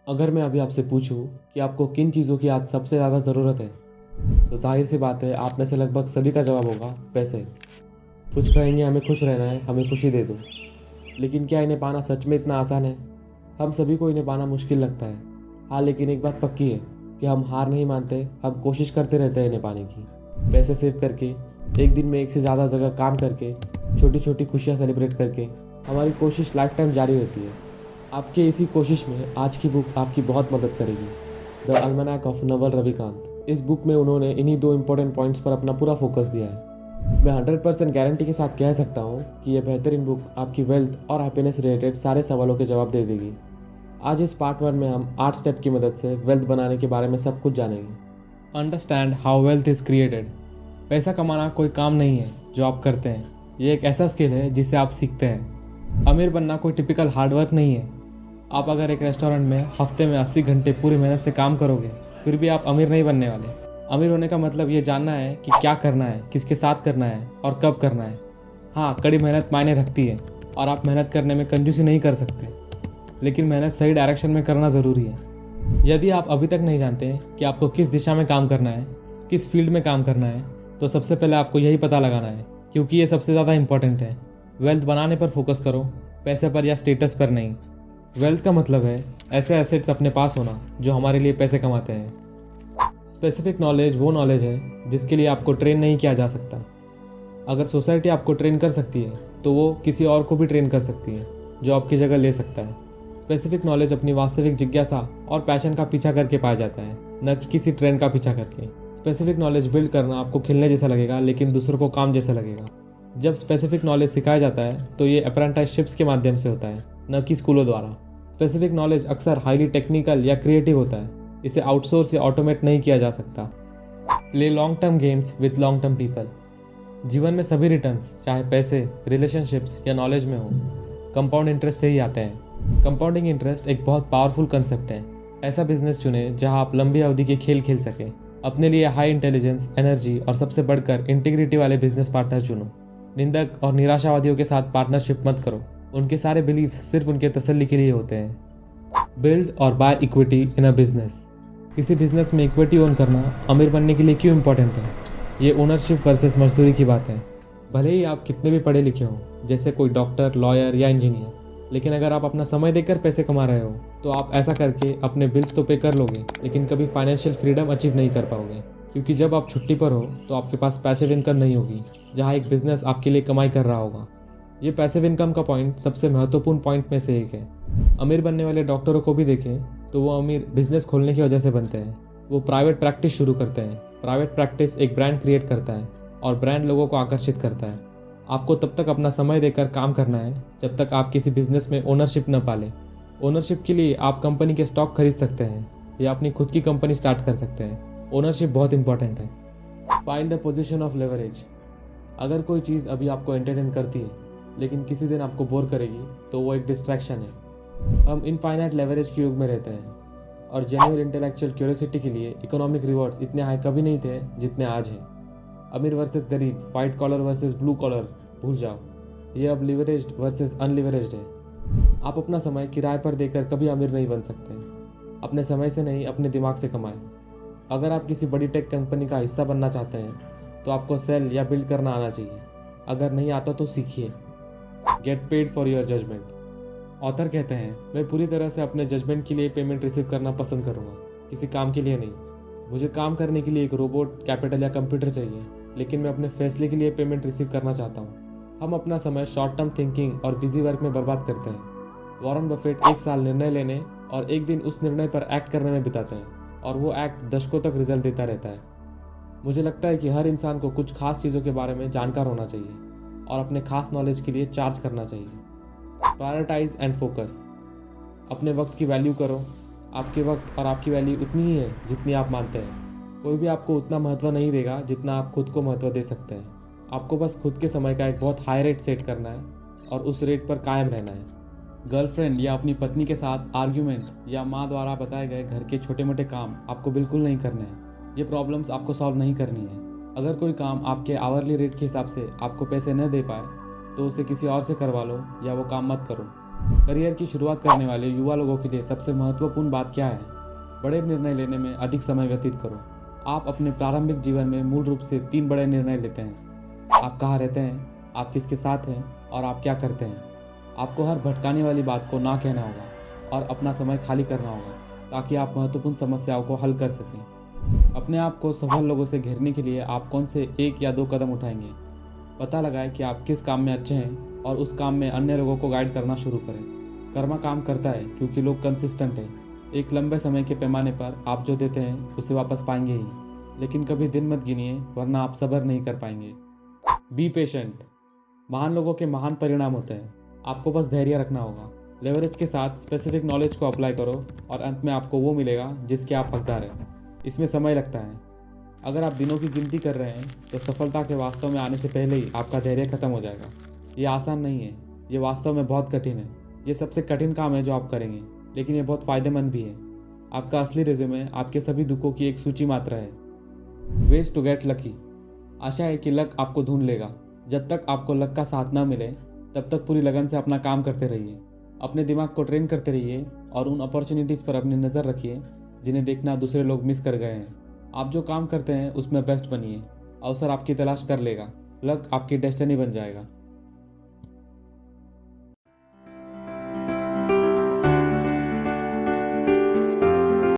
अगर मैं अभी आपसे पूछूं कि आपको किन चीज़ों की आज सबसे ज़्यादा ज़रूरत है, तो जाहिर सी बात है आप में से लगभग सभी का जवाब होगा पैसे। कुछ कहेंगे हमें खुश रहना है, हमें खुशी दे दो। लेकिन क्या इन्हें पाना सच में इतना आसान है? हम सभी को इन्हें पाना मुश्किल लगता है। हाँ, लेकिन एक बात पक्की है कि हम हार नहीं मानते, हम कोशिश करते रहते हैं इन्हें पाने की। पैसे सेव करके, एक दिन में एक से ज़्यादा जगह काम करके, छोटी छोटी खुशियाँ सेलिब्रेट करके हमारी कोशिश लाइफ टाइम जारी रहती है। आपके इसी कोशिश में आज की बुक आपकी बहुत मदद करेगी, द अल्मनैक ऑफ नवल रविकांत। इस बुक में उन्होंने इन्हीं दो इम्पोर्टेंट पॉइंट्स पर अपना पूरा फोकस दिया है। मैं 100% गारंटी के साथ कह सकता हूँ कि यह बेहतरीन बुक आपकी वेल्थ और हैप्पीनेस रिलेटेड सारे सवालों के जवाब दे देगी। आज इस पार्ट 1 में हम 8 स्टेप की मदद से वेल्थ बनाने के बारे में सब कुछ जानेंगे। Understand how wealth is created. पैसा कमाना कोई काम नहीं है जो आप करते हैं, ये एक ऐसा स्किल है जिसे आप सीखते हैं। अमीर बनना कोई टिपिकल हार्डवर्क नहीं है। आप अगर एक रेस्टोरेंट में हफ्ते में 80 घंटे पूरी मेहनत से काम करोगे, फिर भी आप अमीर नहीं बनने वाले। अमीर होने का मतलब ये जानना है कि क्या करना है, किसके साथ करना है और कब करना है। हाँ, कड़ी मेहनत मायने रखती है और आप मेहनत करने में कंजूसी नहीं कर सकते, लेकिन मेहनत सही डायरेक्शन में करना ज़रूरी है। यदि आप अभी तक नहीं जानते कि आपको किस दिशा में काम करना है, किस फील्ड में काम करना है, तो सबसे पहले आपको यही पता लगाना है, क्योंकि ये सबसे ज़्यादा इंपॉर्टेंट है। वेल्थ बनाने पर फोकस करो, पैसे पर या स्टेटस पर नहीं। वेल्थ का मतलब है ऐसे एसेट्स अपने पास होना जो हमारे लिए पैसे कमाते हैं। स्पेसिफिक नॉलेज वो नॉलेज है जिसके लिए आपको ट्रेन नहीं किया जा सकता। अगर सोसाइटी आपको ट्रेन कर सकती है तो वो किसी और को भी ट्रेन कर सकती है जो आपकी जगह ले सकता है। स्पेसिफिक नॉलेज अपनी वास्तविक जिज्ञासा और पैशन का पीछा करके पाया जाता है, न कि किसी ट्रेंड का पीछा करके। स्पेसिफिक नॉलेज बिल्ड करना आपको खेलने जैसा लगेगा, लेकिन दूसरों को काम जैसा लगेगा। जब स्पेसिफिक नॉलेज सिखाया जाता है तो ये अप्रेंटिसशिप्स के माध्यम से होता है, न कि स्कूलों द्वारा। स्पेसिफिक नॉलेज अक्सर हाईली टेक्निकल या क्रिएटिव होता है, इसे आउटसोर्स या ऑटोमेट नहीं किया जा सकता। Play long term games with long term people. जीवन में सभी रिटर्न्स, चाहे पैसे, रिलेशनशिप्स या नॉलेज में हो, कंपाउंड इंटरेस्ट से ही आते हैं। कंपाउंडिंग इंटरेस्ट एक बहुत पावरफुल कंसेप्ट है। ऐसा बिजनेस चुने जहां आप लंबी अवधि के खेल खेल सकें। अपने लिए हाई इंटेलिजेंस, एनर्जी और सबसे बढ़कर इंटीग्रिटी वाले बिजनेस पार्टनर चुनो। निंदक और निराशावादियों के साथ पार्टनरशिप मत करो, उनके सारे बिलीव्स सिर्फ उनके तसल्ली के लिए होते हैं। बिल्ड और by equity in a business. किसी बिजनेस में इक्विटी ओन करना अमीर बनने के लिए क्यों इंपॉर्टेंट है? ये ओनरशिप वर्सेस मजदूरी की बात है। भले ही आप कितने भी पढ़े लिखे हो, जैसे कोई डॉक्टर, लॉयर या इंजीनियर, लेकिन अगर आप अपना समय देकर पैसे कमा रहे हो तो आप ऐसा करके अपने बिल्स तो पे कर लोगे, लेकिन कभी फाइनेंशियल फ्रीडम अचीव नहीं कर पाओगे। क्योंकि जब आप छुट्टी पर हो तो आपके पास पैसिव इनकम नहीं होगी, जहाँ एक बिजनेस आपके लिए कमाई कर रहा होगा। ये पैसिव इनकम का पॉइंट सबसे महत्वपूर्ण पॉइंट में से एक है। अमीर बनने वाले डॉक्टरों को भी देखें तो वो अमीर बिजनेस खोलने की वजह से बनते हैं। वो प्राइवेट प्रैक्टिस शुरू करते हैं। प्राइवेट प्रैक्टिस एक ब्रांड क्रिएट करता है और ब्रांड लोगों को आकर्षित करता है। आपको तब तक अपना समय देकर काम करना है जब तक आप किसी बिजनेस में ओनरशिप न पालें। ओनरशिप के लिए आप कंपनी के स्टॉक खरीद सकते हैं या अपनी खुद की कंपनी स्टार्ट कर सकते हैं। ओनरशिप बहुत इंपॉर्टेंट है। Find the position of leverage. अगर कोई चीज़ अभी आपको एंटरटेन करती है लेकिन किसी दिन आपको बोर करेगी, तो वो एक डिस्ट्रैक्शन है। हम इनफाइनाइट लेवरेज के युग में रहते हैं और जेन्युइन इंटेलेक्चुअल क्यूरियोसिटी के लिए इकोनॉमिक रिवॉर्ड्स इतने हाई कभी नहीं थे जितने आज हैं। अमीर वर्सेस गरीब, white collar versus blue collar भूल जाओ, ये अब लिवरेज्ड वर्सेस अनलिवरेज्ड है। आप अपना समय किराए पर देकर कभी अमीर नहीं बन सकते। अपने समय से नहीं, अपने दिमाग से कमाएं। अगर आप किसी बड़ी टेक कंपनी का हिस्सा बनना चाहते हैं तो आपको सेल या बिल्ड करना आना चाहिए। अगर नहीं आता तो सीखिए। Get paid for your judgement. Author कहते हैं, मैं पूरी तरह से अपने जजमेंट के लिए पेमेंट रिसीव करना पसंद करूँगा, किसी काम के लिए नहीं। मुझे काम करने के लिए एक रोबोट, कैपिटल या कंप्यूटर चाहिए, लेकिन मैं अपने फैसले के लिए पेमेंट रिसीव करना चाहता हूँ। हम अपना समय शॉर्ट टर्म थिंकिंग और बिजी वर्क में बर्बाद करते हैं। वॉरेन बफेट 1 साल निर्णय लेने और 1 दिन उस निर्णय पर एक्ट करने में बिताते हैं, और वो एक्ट दशकों तक रिजल्ट देता रहता है। मुझे लगता है कि हर इंसान को कुछ खास चीज़ों के बारे में जानकार होना चाहिए और अपने खास नॉलेज के लिए चार्ज करना चाहिए। Prioritise and focus. अपने वक्त की वैल्यू करो। आपके वक्त और आपकी वैल्यू उतनी ही है जितनी आप मानते हैं। कोई भी आपको उतना महत्व नहीं देगा जितना आप खुद को महत्व दे सकते हैं। आपको बस खुद के समय का एक बहुत हाई रेट सेट करना है और उस रेट पर कायम रहना है। गर्लफ्रेंड या अपनी पत्नी के साथ आर्ग्यूमेंट या माँ द्वारा बताए गए घर के छोटे मोटे काम आपको बिल्कुल नहीं करने हैं। ये प्रॉब्लम्स आपको सॉल्व नहीं करनी है। अगर कोई काम आपके आवरली रेट के हिसाब से आपको पैसे न दे पाए तो उसे किसी और से करवा लो या वो काम मत करो। करियर की शुरुआत करने वाले युवा लोगों के लिए सबसे महत्वपूर्ण बात क्या है? बड़े निर्णय लेने में अधिक समय व्यतीत करो। आप अपने प्रारंभिक जीवन में मूल रूप से 3 बड़े निर्णय लेते हैं। आप कहाँ रहते हैं, आप किसके साथ हैं और आप क्या करते हैं। आपको हर भटकाने वाली बात को ना कहना होगा और अपना समय खाली करना होगा ताकि आप महत्वपूर्ण समस्याओं को हल कर सकें। अपने आप को सफल लोगों से घेरने के लिए आप कौन से 1 या 2 कदम उठाएंगे? पता लगाएं कि आप किस काम में अच्छे हैं और उस काम में अन्य लोगों को गाइड करना शुरू करें। कर्मा काम करता है क्योंकि लोग कंसिस्टेंट हैं। एक लंबे समय के पैमाने पर आप जो देते हैं उसे वापस पाएंगे ही, लेकिन कभी दिन मत गिनिए वरना आप सब्र नहीं कर पाएंगे। Be patient. महान लोगों के महान परिणाम होते हैं, आपको बस धैर्य रखना होगा। लेवरेज के साथ स्पेसिफिक नॉलेज को अप्लाई करो और अंत में आपको वो मिलेगा जिसके आप हकदार हैं। इसमें समय लगता है। अगर आप दिनों की गिनती कर रहे हैं तो सफलता के वास्तव में आने से पहले ही आपका धैर्य खत्म हो जाएगा। ये आसान नहीं है, ये वास्तव में बहुत कठिन है। ये सबसे कठिन काम है जो आप करेंगे, लेकिन ये बहुत फ़ायदेमंद भी है। आपका असली रिज्यूमे आपके सभी दुखों की एक सूची मात्र है। Ways to get lucky. आशा है कि लक आपको ढूंढ लेगा। जब तक आपको लक का साथ ना मिले तब तक पूरी लगन से अपना काम करते रहिए। अपने दिमाग को ट्रेन करते रहिए और उन अपॉर्चुनिटीज़ पर अपनी नज़र रखिए जिन्हें देखना दूसरे लोग मिस कर गए हैं। आप जो काम करते हैं उसमें बेस्ट बनिए। अवसर आपकी तलाश कर लेगा। लक आपकी डेस्टिनी बन जाएगा।